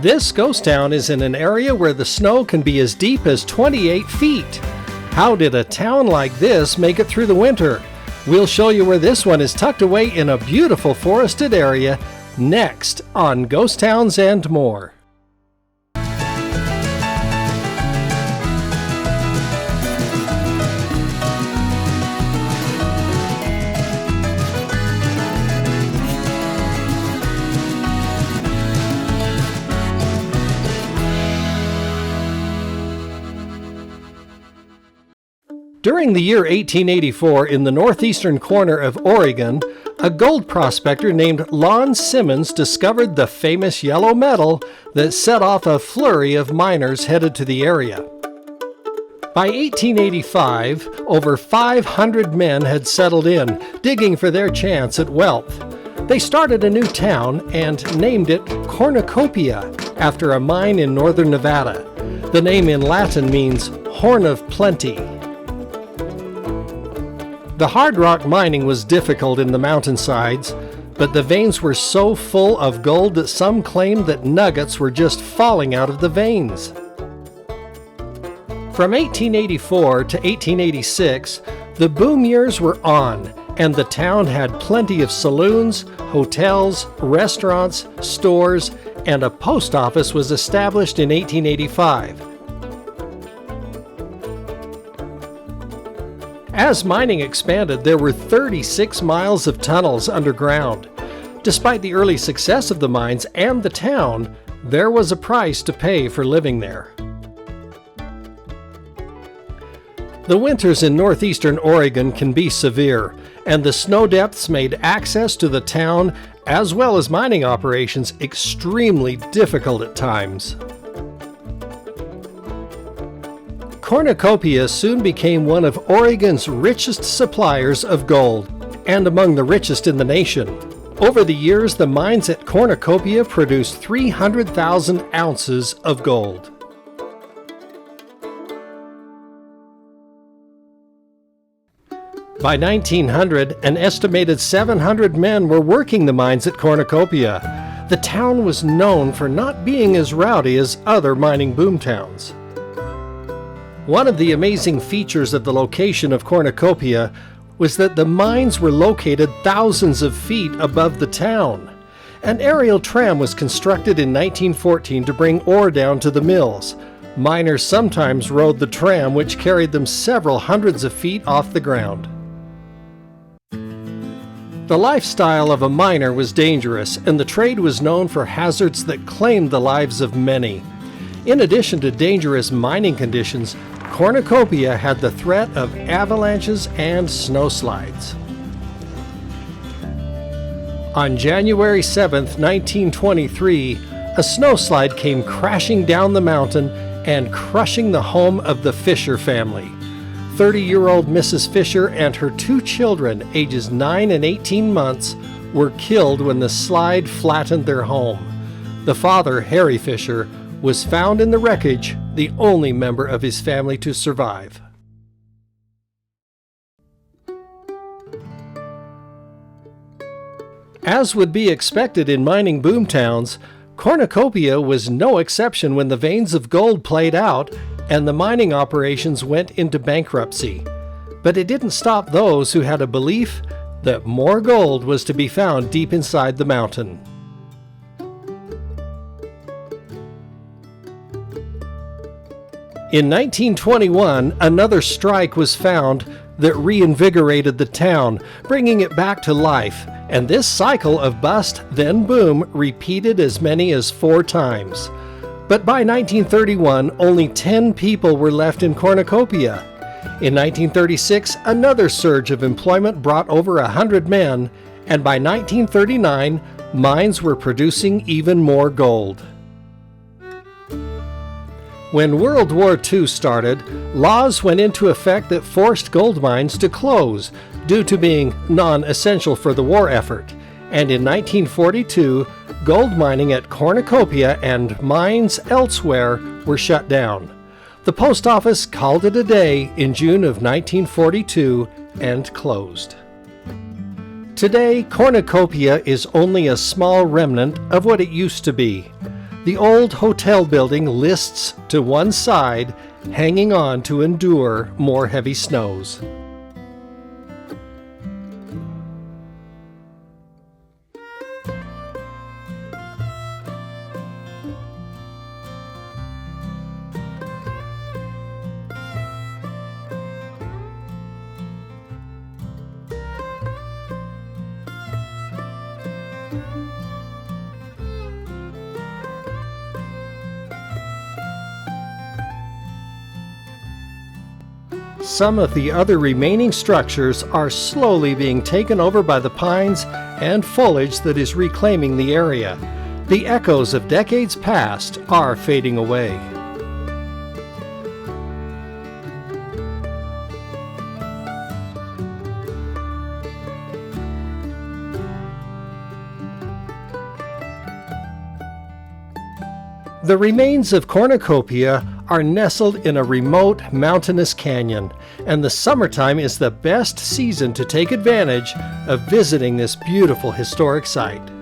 This ghost town is in an area where the snow can be as deep as 28 feet. How did a town like this make it through the winter? We'll show you where this one is tucked away in a beautiful forested area next on Ghost Towns and More. During the year 1884, in the northeastern corner of Oregon, a gold prospector named Lon Simmons discovered the famous yellow metal that set off a flurry of miners headed to the area. By 1885, over 500 men had settled in, digging for their chance at wealth. They started a new town and named it Cornucopia, after a mine in northern Nevada. The name in Latin means Horn of Plenty. The hard rock mining was difficult in the mountainsides, but the veins were so full of gold that some claimed that nuggets were just falling out of the veins. From 1884 to 1886, the boom years were on, and the town had plenty of saloons, hotels, restaurants, stores, and a post office was established in 1885. As mining expanded, there were 36 miles of tunnels underground. Despite the early success of the mines and the town, there was a price to pay for living there. The winters in northeastern Oregon can be severe, and the snow depths made access to the town, as well as mining operations, extremely difficult at times. Cornucopia soon became one of Oregon's richest suppliers of gold, and among the richest in the nation. Over the years, the mines at Cornucopia produced 300,000 ounces of gold. By 1900, an estimated 700 men were working the mines at Cornucopia. The town was known for not being as rowdy as other mining boomtowns. One of the amazing features of the location of Cornucopia was that the mines were located thousands of feet above the town. An aerial tram was constructed in 1914 to bring ore down to the mills. Miners sometimes rode the tram, which carried them several hundreds of feet off the ground. The lifestyle of a miner was dangerous, and the trade was known for hazards that claimed the lives of many. In addition to dangerous mining conditions, Cornucopia had the threat of avalanches and snowslides. On January 7, 1923, a snowslide came crashing down the mountain and crushing the home of the Fisher family. 30-year-old Mrs. Fisher and her two children, ages 9 and 18 months, were killed when the slide flattened their home. The father, Harry Fisher, was found in the wreckage, the only member of his family to survive. As would be expected in mining boomtowns, Cornucopia was no exception when the veins of gold played out and the mining operations went into bankruptcy. But it didn't stop those who had a belief that more gold was to be found deep inside the mountain. In 1921, another strike was found that reinvigorated the town, bringing it back to life, and this cycle of bust then boom repeated as many as 4 times. But by 1931, only 10 people were left in Cornucopia. In 1936, another surge of employment brought over 100 men, and by 1939, mines were producing even more gold. When World War II started, laws went into effect that forced gold mines to close due to being non-essential for the war effort. And in 1942, gold mining at Cornucopia and mines elsewhere were shut down. The post office called it a day in June of 1942 and closed. Today, Cornucopia is only a small remnant of what it used to be. The old hotel building lists to one side, hanging on to endure more heavy snows. Some of the other remaining structures are slowly being taken over by the pines and foliage that is reclaiming the area. The echoes of decades past are fading away. The remains of Cornucopia are nestled in a remote mountainous canyon, and the summertime is the best season to take advantage of visiting this beautiful historic site.